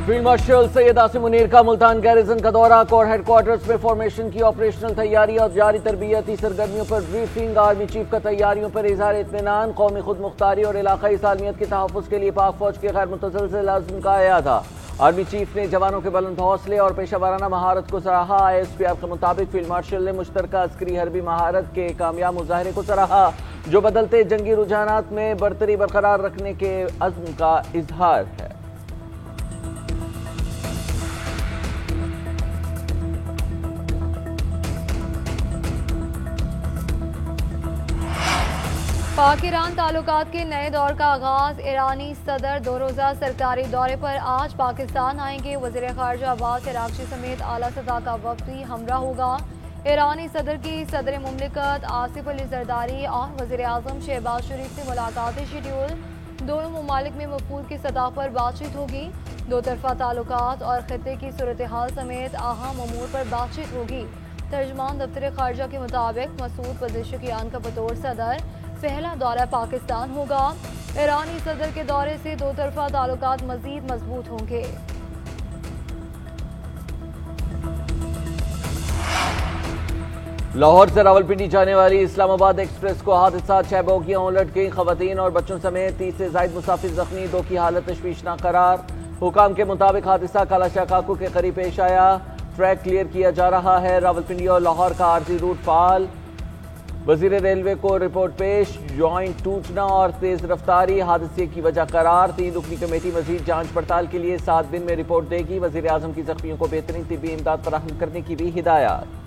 Field marshal Syed Asim Munir का Multan garrison का दौरा, कोर हेडक्वार्टर्स में फॉर्मेशन की ऑपरेशनल तैयारी और जारी तरबियती सरगर्मियों पर ब्रीफिंग। आर्मी चीफ का तैयारियों पर इजहार इत्मीनान। कौमी खुद मुख्तारी और इलाकाई सालमियत के तहफ़्फ़ुज़ के लिए पाक फौज के गैर मुतज़लज़िल आज़म का अयादा। आर्मी चीफ ने जवानों के बुलंद हौसले और पेशा वाराना महारत को सराहा। ISPF के मुताबिक फील्ड मार्शल ने मुश्तरका अस्करी हरबी महारत के कामयाब मुजाहरे को सराहा, जो बदलते जंगी रुझानात में बरतरी बरकरार रखने के अज़्म का इजहार है। पाक-ईरान ताल्लुकात के नए दौर का आगाज। ईरानी सदर 2 रोज़ा सरकारी दौरे पर आज पाकिस्तान आएंगे। वज़ीर ख़ारजा अब्बास अराग़ची समेत आला सतह का वफ़द हमरा होगा। ईरानी सदर की सदर मुमलिकत आसिफ अली ज़रदारी और वज़ीर आज़म शहबाज शरीफ से मुलाकातें शेड्यूल। दोनों ममालिक में वफूद की सतह पर बातचीत होगी। दो तरफ़ा ताल्लुकात और ख़ित्ते की सूरत हाल समेत अहम अमूर पर बातचीत होगी। तर्जुमान दफ्तर ख़ारजा के मुताबिक मसूद पज़ेशकियान का बतौर सदर पहला दौरा पाकिस्तान होगा। ईरानी सदर के दौरे से दो तरफा ताल्लुकात मजीद मजबूत होंगे। लाहौर से रावलपिंडी जाने वाली इस्लामाबाद एक्सप्रेस को हादसा, 6 बोगियां उलट गई। खवातीन और बच्चों समेत 30 से ज्यादा मुसाफिर जख्मी, 2 की हालत तशवीशनाक करार। हुकाम के मुताबिक हादसा कालाशाह काकू के करीब पेश आया। ट्रैक क्लियर किया जा रहा है। रावलपिंडी और लाहौर का आर्जी रूट फाल। वजीर रेलवे को रिपोर्ट पेश। जॉइंट टूटना और तेज रफ्तारी हादसे की वजह करार। 3 रुकनी कमेटी मजीद जांच पड़ताल के लिए 7 दिन में रिपोर्ट देगी। वजीर आजम की जख्मियों को बेहतरीन तिब्बी इमदाद फराहम करने की भी हिदायत।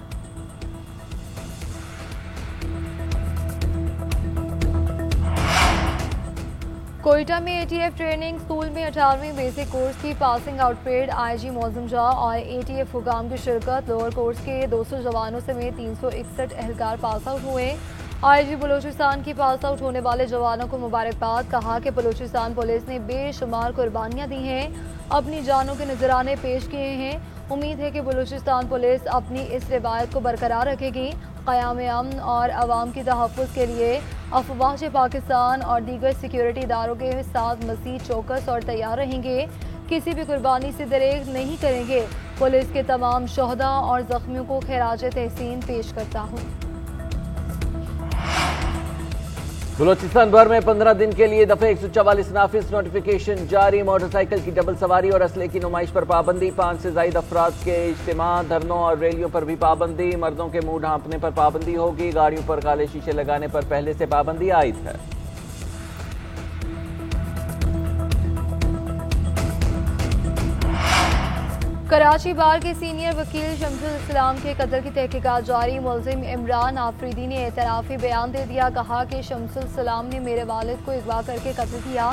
कोयटा में ATF ट्रेनिंग स्कूल में 18वीं बेसिक कोर्स की passing out parade. IG Maujam जा और ATF हुकाम की शिरकत। लोअर कोर्स के 200 जवानों समेत 361 एहलकार पास आउट हुए। IG बलूचिस्तान की पास आउट होने वाले जवानों को मुबारकबाद। कहा कि बलूचिस्तान पुलिस ने बेशुमार कुर्बानियां दी हैं, अपनी जानों के नजराने पेश किए हैं। उम्मीद है कि बलूचिस्तान पुलिस अपनी इस रिवायत को बरकरार रखेगी। क़याम अमन और अवाम की तहफ़्फ़ुज़ के लिए अफवाज पाकिस्तान और दीगर सिक्योरिटी इदारों के साथ मज़ीद चौकस और तैयार रहेंगे। किसी भी कुर्बानी से दरेग नहीं करेंगे। पुलिस के तमाम शोहदा और ज़ख्मियों को खिराज तहसीन पेश करता हूँ। बलोचिस्तान भर में 15 दिन के लिए दफे 144 नाफिज नोटिफिकेशन जारी। मोटरसाइकिल की डबल सवारी और असले की नुमाइश पर पाबंदी। 5 से ज्यादा अफराद के इज्तिमा, धरनों और रैलियों पर भी पाबंदी। मर्दों के मुंह ढांपने पर पाबंदी होगी। गाड़ियों पर काले शीशे लगाने पर पहले से पाबंदी आयद है। कराची बार के सीनियर वकील शमसुल इस्लाम के कत्ल की तहकीकात जारी। मुलजिम इमरान आफरीदी ने एतराफी बयान दे दिया। कहा कि शमसुल इस्लाम ने मेरे वालिद को अगवा करके कत्ल किया।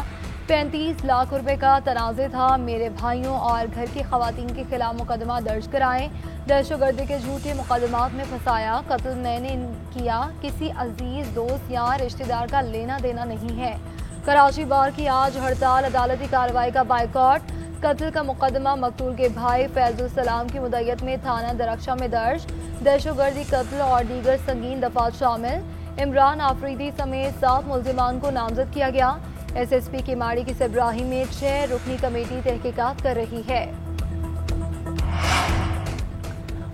35 लाख रुपए का तनाज़े था। मेरे भाइयों और घर की खवातीन के खिलाफ मुकदमा दर्ज कराएं। दहशतगर्दी के झूठे मुकदमात में फंसाया। कत्ल मैंने किया, किसी अजीज दोस्त या रिश्तेदार का लेना देना नहीं है। कराची बार की आज हड़ताल, अदालती कार्रवाई का बाइकॉट। कत्ल का मुकदमा मकतूल के भाई फैजुल सलाम की मुद्दत में थाना दरख्शा में दर्ज। दहशतगर्दी, कत्ल और दीगर संगीन दफात शामिल। इमरान आफरीदी समेत 7 मुल्जिमान को नामजद किया गया। SSP की माड़ी की सब्राही में 6 रुकनी कमेटी तहकीकात कर रही है।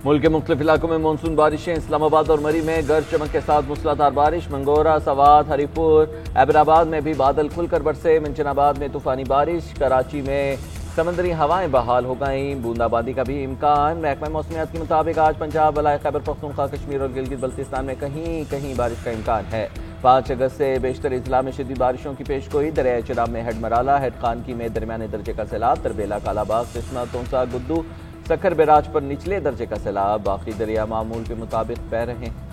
मुल्क के मुख्तलिफ इलाकों में मानसून बारिशें। इस्लामाबाद और मरी में गरज चमक के साथ मूसलाधार बारिश। मंगोरा, सवात, हरीपुर, हैदराबाद में भी बादल खुलकर बरसे। मंचनाबाद में तूफानी बारिश। कराची में समंदरी हवाएं बहाल हो गई। बूंदाबांदी का भी इम्कान। महकमा मौसमियात के मुताबिक आज पंजाब, बलाए खैबर पख्तूनख्वा, कश्मीर और गिलगित बल्तिस्तान में कहीं कहीं बारिश का इम्कान है। 5 अगस्त से बेशतर इजला में शदीद बारिशों की पेशगोई। दरियाए चिनाब में हेड मराला, हेड खानकी में दरमियाने दर्जे का सैलाब। तरबेला, कालाबाग, सिस्ना, तोंसा, गुद्दू, सखर बैराज पर निचले दर्जे का सैलाब। बाकी दरिया मामूल के मुताबिक बह रहे हैं।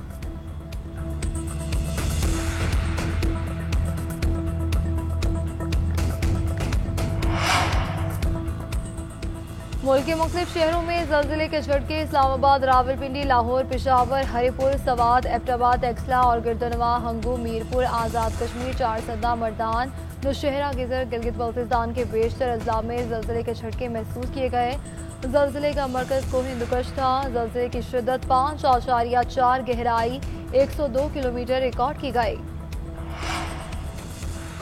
मुल्क के मुख्तलिफ शहरों में ज़लज़ले के झटके। इस्लामाबाद, रावलपिंडी, लाहौर, पेशावर, हरीपुर, सवात, एबटाबाद, एक्सला और गिरदनवा, हंगू, मीरपुर, आज़ाद कश्मीर, चारसदा, मर्दान, नौशहरा, गिजर, गिलगित बल्तिस्तान के बेशतर अजला में ज़लज़ले के झटके महसूस किए गए। ज़लज़ले का मरकज़ को हिंदुकश था। ज़लज़ले की शिद्दत 5.4, गहराई 102 किलोमीटर रिकॉर्ड की गई।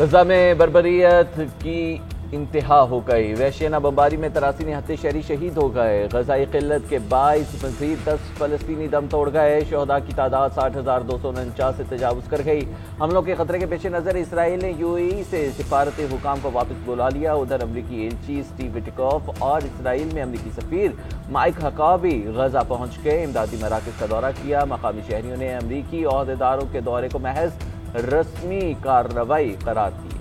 गजा में बर्बरियत की इंतहा हो गई। वहशियाना बमबारी में 83 निहत्ते शहरी शहीद हो गए। गजाई किल्लत के बाइस मजीद 10 फलस्तीनी दम तोड़ गए। शहदा की तादाद 60,249 से तजावुज कर गई। हमलों के खतरे के पेश नज़र इसराइल ने UAE से सिफारती हुकाम को वापस बुला लिया। उधर अमरीकी एलची स्टीव विटकॉफ और इसराइल में अमरीकी सफीर माइक हकाबी गजा पहुंच गए। इमदादी मराकज का दौरा किया। मकामी शहरियों ने अमरीकी ओहदेदारों के दौरे को महज रस्मी कार्रवाई करार दी।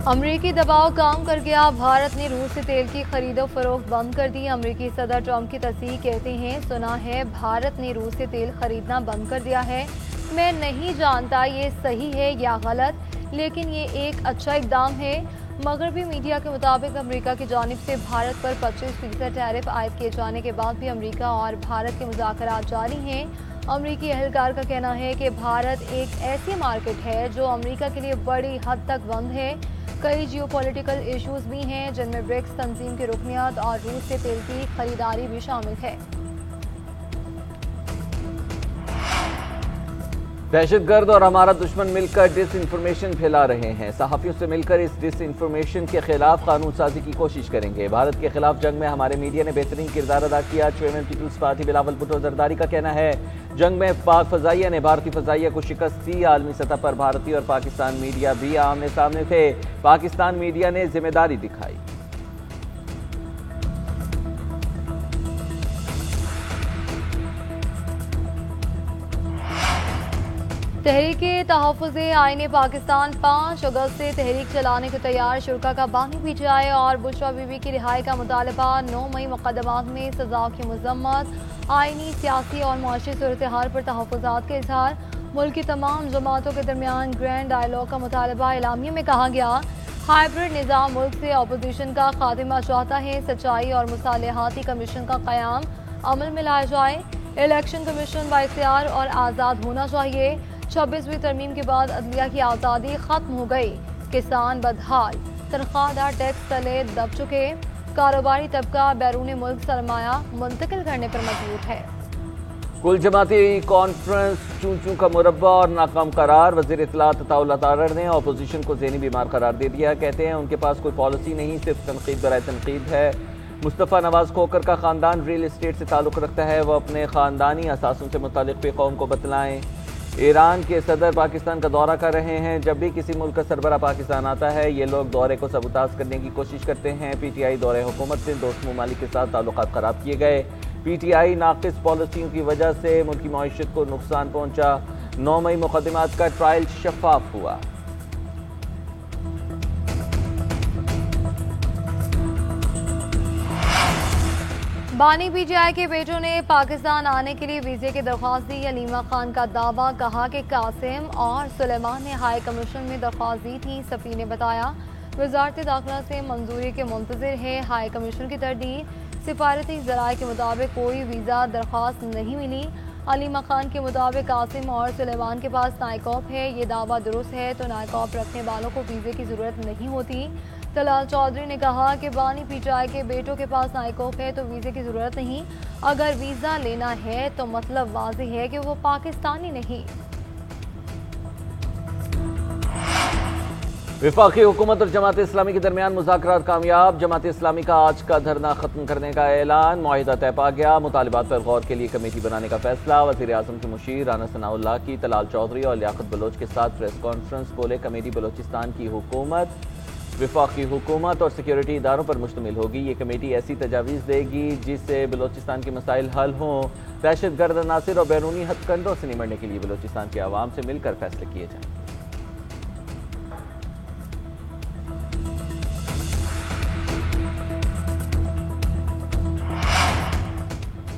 अमरीकी दबाव काम कर गया। भारत ने रूस से तेल की खरीदो फरोख्त बंद कर दी। अमरीकी सदर ट्रंप की तस्दीक कहते हैं, सुना है भारत ने रूस से तेल खरीदना बंद कर दिया है। मैं नहीं जानता ये सही है या गलत, लेकिन ये एक अच्छा इकदाम है। मगरबी मीडिया के मुताबिक अमेरिका की जानिब से भारत पर 25% टैरिफ आयद किए जाने के बाद भी अमेरिका और भारत के मुज़ाकरात जारी हैं। अमरीकी एहलकार का कहना है कि भारत एक ऐसी मार्केट है जो अमेरिका के लिए बड़ी हद तक बंद है। कई जियोपॉलिटिकल इश्यूज भी हैं, जिनमें ब्रिक्स तंजीम की रुकनियत और रूस से तेल की खरीदारी भी शामिल है। दहशतगर्द और हमारा दुश्मन मिलकर डिस इंफॉर्मेशन फैला रहे हैं। सहाफियों से मिलकर इस डिस इंफॉर्मेशन के खिलाफ कानून साजी की कोशिश करेंगे। भारत के खिलाफ जंग में हमारे मीडिया ने बेहतरीन किरदार अदा किया। चेयरमैन पीपल्स पार्टी बिलावल भुट्टो जरदारी का कहना है, जंग में पाक फजाइया ने भारतीय फजाइया को शिकस्त दी। आलमी सतह पर भारतीय और पाकिस्तान मीडिया भी आमने सामने थे। पाकिस्तान मीडिया ने जिम्मेदारी दिखाई। तहफ़्फ़ुज़-ए-आईन पाकिस्तान 5 अगस्त से तहरीक चलाने को तैयार। शुरा का बानी पीटीआई और बुशरा बीबी की रिहाई का मुतालबा। 9 मई मुकदमात में सजा की मजम्मत। आईनी, सियासी और मुआशी सूरत हाल पर तहफ़्फ़ुज़ात के इज़हार। मुल्क की तमाम जमातों के दरमियान ग्रैंड डायलॉग का मुतालबा। एलामिया में कहा गया, हाइब्रिड निज़ाम मुल्क से अपोजिशन का खात्मा चाहता है। सच्चाई और मुसालहाती कमीशन का क़याम अमल में लाया जाए। इलेक्शन कमीशन बाइख्तियार और आज़ाद होना चाहिए। 26वीं तरमीम के बाद अदलिया की आज़ादी खत्म हो गई। किसान बदहाल, तनख्वाहदार टैक्स तले दब चुके। कारोबारी तबका बैरून मुल्क सरमाया मुंतकिल करने पर मजबूर है। कुल जमाती कॉन्फ्रेंस चूं चूं का मुरब्बा और नाकाम करार। वज़ीर इत्तलात अताउल्लाह तारड़ ने अपोजिशन को ज़हनी बीमार करार दे दिया। कहते हैं उनके पास कोई पॉलिसी नहीं, सिर्फ तनकीद बराए तनकीद है। मुस्तफ़ा नवाज खोकर का ख़ानदान रियल इस्टेट से ताल्लुक़ रखता है, वह अपने ख़ानदानी असासों से मुतालिक पे कौम को बतलाएँ। ईरान के सदर पाकिस्तान का दौरा कर रहे हैं। जब भी किसी मुल्क का सरबरा पाकिस्तान आता है, ये लोग दौरे को सबूताज करने की कोशिश करते हैं। PTI दौरे हुकूमत से दोस्त ममालिक के साथ ताल्लुकात ख़राब किए गए। PTI नाक़िस पॉलिसियों की वजह से मुल्की मईशत को नुकसान पहुंचा। 9 मई मुकदमात का ट्रायल शफाफ हुआ। बानी PTI के बेटों ने पाकिस्तान आने के लिए वीजे की दरख्वास्त दी। अलीमा खान का दावा, कहा कि कासिम और सुलेमान ने हाई कमीशन में दरख्वास्त दी थी। सफ़ी ने बताया, वजारत दाखिला से मंजूरी के मुंतज़िर है। हाई कमीशन की तरदीद। सिफारती ज़राए के मुताबिक कोई वीज़ा दरख्वास्त नहीं मिली। अलीमा खान के मुताबिक कासिम और सुलेमान के पास नाइकॉप है। ये दावा दुरुस्त है तो नाइकॉप रखने वालों को वीज़े की ज़रूरत नहीं होती। तलाल चौधरी ने कहा कि बानी PTI के बेटों के पास नाइकॉप है तो वीज़े की ज़रूरत नहीं। अगर वीज़ा लेना है तो मतलब वाज़ेह है कि वो पाकिस्तानी नहीं। वफाकी हुकूमत और जमात इस्लामी के दरमियान मुज़ाकरात कामयाब। जमात इस्लामी का आज का धरना खत्म करने का ऐलान। मुआहिदा तय पा गया। मुतालिबात पर गौर के लिए कमेटी बनाने का फैसला। वज़ीर आज़म के मुशीर राना सनाउल्लाह की तलाल चौधरी और लियाकत बलोच के साथ प्रेस कॉन्फ्रेंस। बोले, कमेटी बलोचिस्तान की हुकूमत, वफाकी हुकूमत और सिक्योरिटी इदारों पर मुश्तमिल होगी। ये कमेटी ऐसी तजावीज़ देगी जिससे बलोचिस्तान के मसाइल हल हों। दहशतगर्द अनासिर और बैरूनी हथकंडों से निमटने के लिए बलोचिस्तान के आवाम से मिलकर फैसले किए जाएंगे।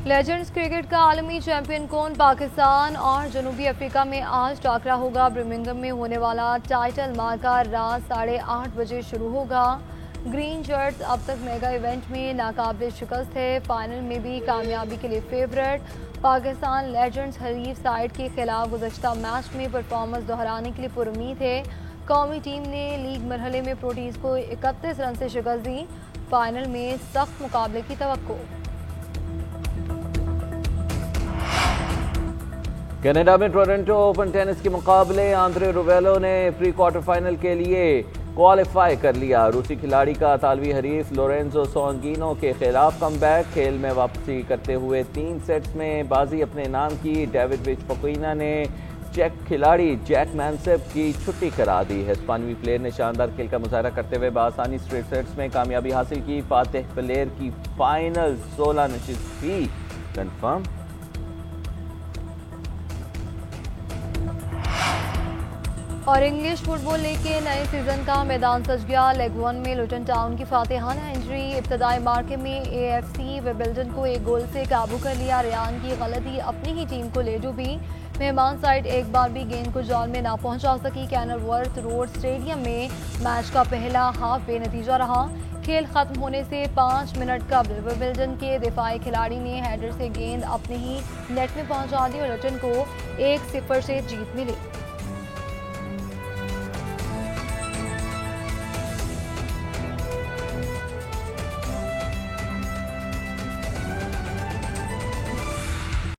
लेजेंड्स क्रिकेट का आलमी चैंपियन कौन? पाकिस्तान और जनूबी अफ्रीका में आज टाकरा होगा। बर्मिंघम में होने वाला टाइटल मार्का रात 8:30 बजे शुरू होगा। ग्रीन शर्ट्स अब तक मेगा इवेंट में नाकाबिल शिकस्त है। फाइनल में भी कामयाबी के लिए फेवरेट। पाकिस्तान लेजेंड्स हरीफ साइड के खिलाफ गुज़श्ता मैच में परफॉर्मेंस दोहराने के लिए पुरुम्मीद है। कौमी टीम ने लीग मरहले में प्रोटीज को 31 रन से शिकस्त दी। फाइनल में सख्त मुकाबले की तवक्को। कनाडा में टोरंटो ओपन टेनिस के मुकाबले आंद्रे रुवेलो ने प्री क्वार्टर फाइनल के लिए क्वालिफाई कर लिया। रूसी खिलाड़ी का इतालवी हरीफ लोरेंजो सोंगिनो के खिलाफ कमबैक। खेल में वापसी करते हुए 3 सेट्स में बाजी अपने नाम की। डेविड विच फकुइना ने चेक खिलाड़ी जैक मैनसेप की छुट्टी करा दी। हिस्पानवी प्लेयर ने शानदार खेल का मुजाहरा करते हुए बआसानी स्ट्रेट सेट्स में कामयाबी हासिल की। फातिह प्लेयर की फाइनल 16 नशिस्त भी कंफर्म। और इंग्लिश फुटबॉल लीग के नए सीजन का मैदान सज गया। लेग 1 में लुटन टाउन की फातिहाना एंट्री। इब्तदाई मार्के में AFC विंबलडन को 1 गोल से काबू कर लिया। रियान की गलती अपनी ही टीम को ले डूबी। मेहमान साइड एक बार भी गेंद को जाल में ना पहुंचा सकी। कैनरवर्थ रोड स्टेडियम में मैच का पहला हाफ बेनतीजा रहा। खेल खत्म होने से 5 मिनट कबल विंबलडन के दिफाई खिलाड़ी ने हेडर से गेंद अपने ही नेट में पहुंचा दी और लुटन को 1-0 से जीत मिली।